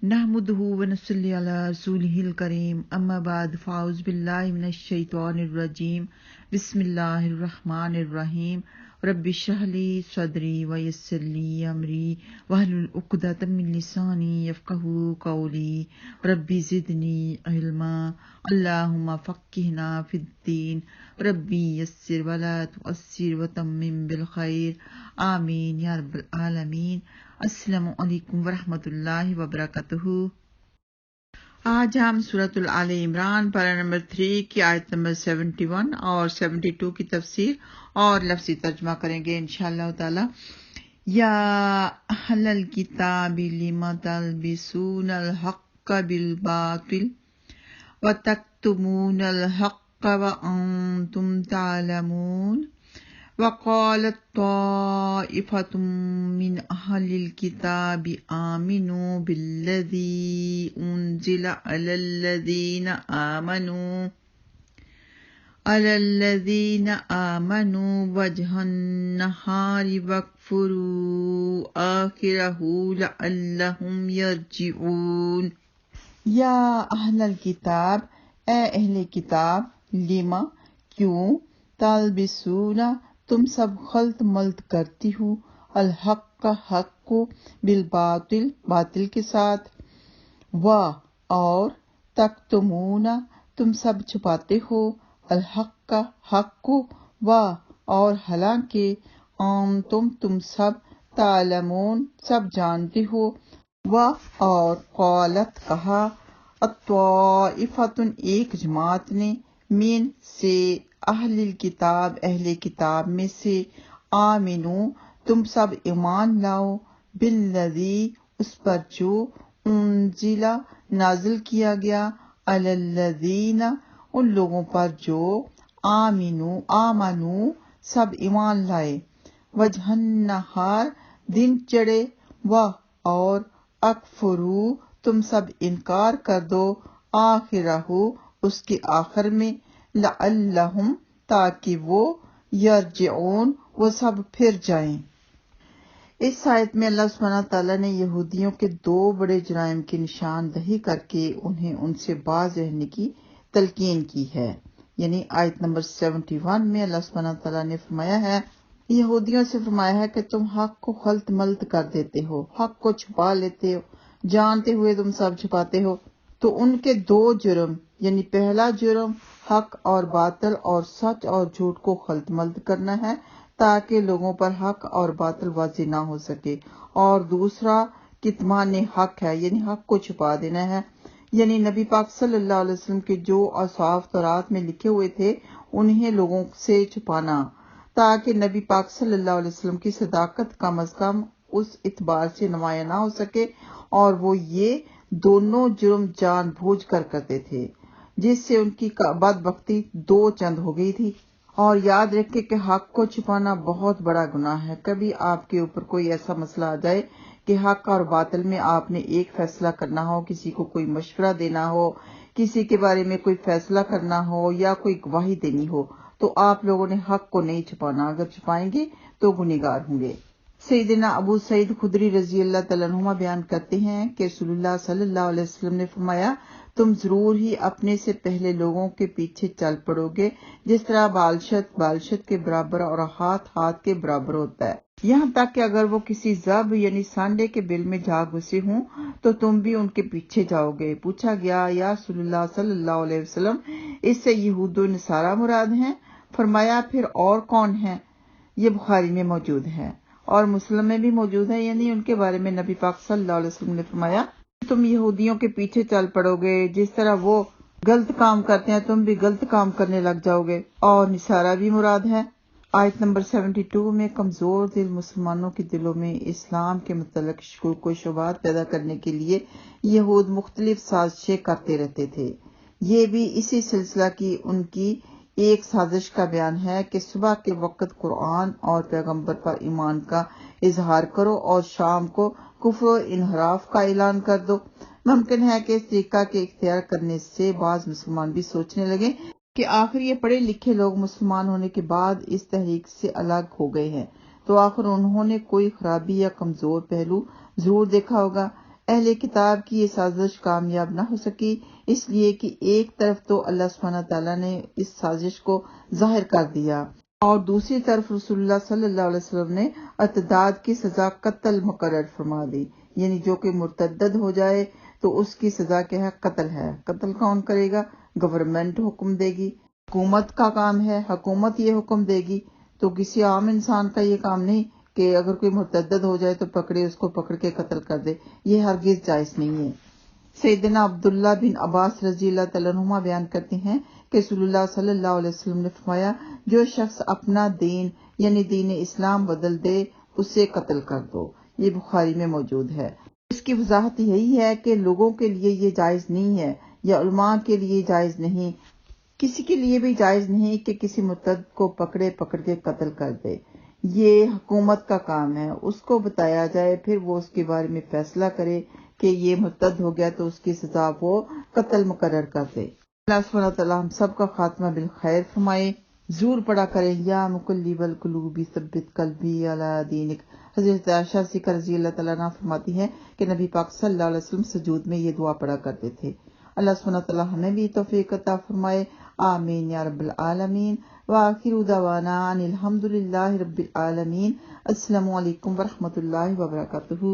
نحمده ونصلي على رسوله الكريم اما بعد فاعوذ بالله من الشيطان الرجيم بسم الله الرحمن الرحيم رب اشرح لي صدري ويسر لي امري واحلل عقدة من لساني يفقهوا قولي رب زدني علما اللهم فقهنا في الدين ربي يسر ولا تعسر وتمم بالخير آمین یا رب العالمین۔ السلام علیکم ورحمۃ اللہ وبرکاتہ۔ آج ہم سورۃ آل عمران پارہ نمبر 3 کی آیت نمبر 71 اور 72 کی تفسیر اور لفظی ترجمہ کریں گے انشاءاللہ تعالی۔ یا اہل الکتاب لم تلبسون الحق بالباطل وتکتمون الحق وانتم تعلمون وقالت طائفة من أهل الكتاب آمنوا بالذي أنزل على الذين آمنوا وجه النهار واكفروا آخره لعلهم يرجعون۔ یا اہل الکتاب، اے اہل کتاب، لما کیوں، تلبسون تم سب خلط ملط کرتی ہو، الحق کا حق کو، بالباطل باطل کے ساتھ، اور تکتمون تم سب چھپاتے ہو، الحق کا حق کو، اور حالانکہ تم سب تعلمون سب جانتے ہو، اور قالت کہا، الطائفۃ ایک جماعت نے، من سے، اہل الکتاب اہل کتاب میں سے، آمنو تم سب ایمان لاؤ، بالذی اس پر جو، انزل نازل کیا گیا، علی الذین ان لوگوں پر جو، آمنو سب ایمان لائے، وجہ النہار دن چڑھے، اور اکفرو تم سب انکار کر دو، آخرہ اس کے آخر میں، لعلہم تاکہ وہ، یرجعون وہ سب پھر جائیں۔ اس آیت میں اللہ سبحانہ تعالیٰ نے یہودیوں کے 2 بڑے جرائم کی نشاندہی کر کے انہیں ان سے باز رہنے کی تلقین کی ہے۔ یعنی آیت نمبر 71 میں اللہ سبحانہ تعالیٰ نے فرمایا ہے، یہودیوں سے فرمایا ہے کہ تم حق کو خلط ملط کر دیتے ہو، حق کو چھپا لیتے ہو، جانتے ہوئے تم سب چھپاتے ہو۔ تو ان کے 2 جرم، یعنی پہلا جرم حق اور باطل اور سچ اور جھوٹ کو خلط ملط کرنا ہے تاکہ لوگوں پر حق اور باطل واضح نہ ہو سکے، اور دوسرا کتمان حق ہے، یعنی حق کو چھپا دینا ہے، یعنی نبی پاک صلی اللہ علیہ وسلم کے جو اوصاف تورات میں لکھے ہوئے تھے انہیں لوگوں سے چھپانا، تاکہ نبی پاک صلی اللہ علیہ وسلم کی صداقت کم از کم اس اعتبار سے نمایاں نہ ہو سکے، اور وہ یہ دونوں جرم جان بوجھ کر کرتے تھے، جس سے ان کی بدبختی 2 چند ہو گئی تھی۔ اور یاد رکھے کہ حق کو چھپانا بہت بڑا گناہ ہے۔ کبھی آپ کے اوپر کوئی ایسا مسئلہ آ جائے کہ حق اور باطل میں آپ نے ایک فیصلہ کرنا ہو، کسی کو کوئی مشورہ دینا ہو، کسی کے بارے میں کوئی فیصلہ کرنا ہو یا کوئی گواہی دینی ہو، تو آپ لوگوں نے حق کو نہیں چھپانا، اگر چھپائیں گے تو گنہگار ہوں گے۔ سیدنا ابو سعید خدری رضی اللہ تعالیٰ عنہ بیان کرتے ہیں کہ رسول اللہ صلی اللہ علیہ وسلم نے فرمایا، تم ضرور ہی اپنے سے پہلے لوگوں کے پیچھے چل پڑو گے، جس طرح بالشت کے برابر اور ہاتھ کے برابر ہوتا ہے، یہاں تک کہ اگر وہ کسی ضب یعنی سانڈے کے بل میں جا گھسے ہوں تو تم بھی ان کے پیچھے جاؤ گے۔ پوچھا گیا، یا رسول اللہ صلی اللہ علیہ وسلم، اس سے یہود و نصارہ مراد ہیں؟ فرمایا، پھر اور کون ہیں؟ یہ بخاری میں موجود ہے اور مسلم میں بھی موجود ہے، یعنی ان کے بارے میں نبی پاک صلی اللہ علیہ وسلم نے فرمایا، تم یہودیوں کے پیچھے چل پڑو گے، جس طرح وہ غلط کام کرتے ہیں تم بھی غلط کام کرنے لگ جاؤ گے، اور نصارہ بھی مراد ہے۔ آیت نمبر 72 میں کمزور دل مسلمانوں کے دلوں میں اسلام کے متعلق شکوک و شبہات پیدا کرنے کے لیے یہود مختلف سازشیں کرتے رہتے تھے۔ یہ بھی اسی سلسلہ کی ان کی ایک سازش کا بیان ہے کہ صبح کے وقت قرآن اور پیغمبر پر ایمان کا اظہار کرو اور شام کو کفر و انحراف کا اعلان کر دو۔ ممکن ہے کہ اس طریقہ کے اختیار کرنے سے بعض مسلمان بھی سوچنے لگے کہ آخر یہ پڑھے لکھے لوگ مسلمان ہونے کے بعد اس تحریک سے الگ ہو گئے ہیں، تو آخر انہوں نے کوئی خرابی یا کمزور پہلو ضرور دیکھا ہوگا۔ اہل کتاب کی یہ سازش کامیاب نہ ہو سکی، اس لیے کہ ایک طرف تو اللہ سبحانہ تعالیٰ نے اس سازش کو ظاہر کر دیا اور دوسری طرف رسول اللہ صلی اللہ علیہ وسلم نے ارتداد کی سزا قتل مقرر فرما دی، یعنی جو کہ مرتد ہو جائے تو اس کی سزا کیا ہے؟ قتل ہے۔ قتل کون کرے گا؟ گورنمنٹ حکم دے گی، حکومت کا کام ہے، حکومت یہ حکم دے گی، تو کسی عام انسان کا یہ کام نہیں کہ اگر کوئی مرتد ہو جائے تو پکڑے، اس کو پکڑ کے قتل کر دے، یہ ہرگز جائز نہیں ہے۔ سیدنا عبداللہ بن عباس رضی اللہ تعالیٰ عنہما بیان کرتے ہیں کہ رسول اللہ صلی اللہ علیہ وسلم نے فرمایا، جو شخص اپنا دین یعنی دین اسلام بدل دے اسے قتل کر دو۔ یہ بخاری میں موجود ہے۔ اس کی وضاحت یہی ہے کہ لوگوں کے لیے یہ جائز نہیں ہے یا علماء کے لیے جائز نہیں، کسی کے لیے بھی جائز نہیں کہ کسی مرتد کو پکڑ کے قتل کر دے۔ یہ حکومت کا کام ہے، اس کو بتایا جائے، پھر وہ اس کے بارے میں فیصلہ کرے کہ یہ مرتد ہو گیا تو اس کی سزا وہ قتل مقرر کر دے۔ اللہ سبحانہ وتعالی ہم سب کا خاتمہ بالخیر فرمائے۔ ضرور پڑھا کریں یا مقلب القلوب ثبت قلبی علی دینک۔ حضرت عائشہ صدیقہ رضی اللہ تعالیٰ عنہا فرماتی ہیں کہ نبی پاک صلی اللہ علیہ وسلم سجود میں یہ دعا پڑھا کرتے تھے۔ اللہ سبحانہ وتعالی ہمیں بھی توفیق عطا فرمائے، آمین یا رب العالمین۔ وآخر دعوانا ان الحمد للہ رب العالمین۔ السلام علیکم ورحمۃ اللہ وبرکاتہ۔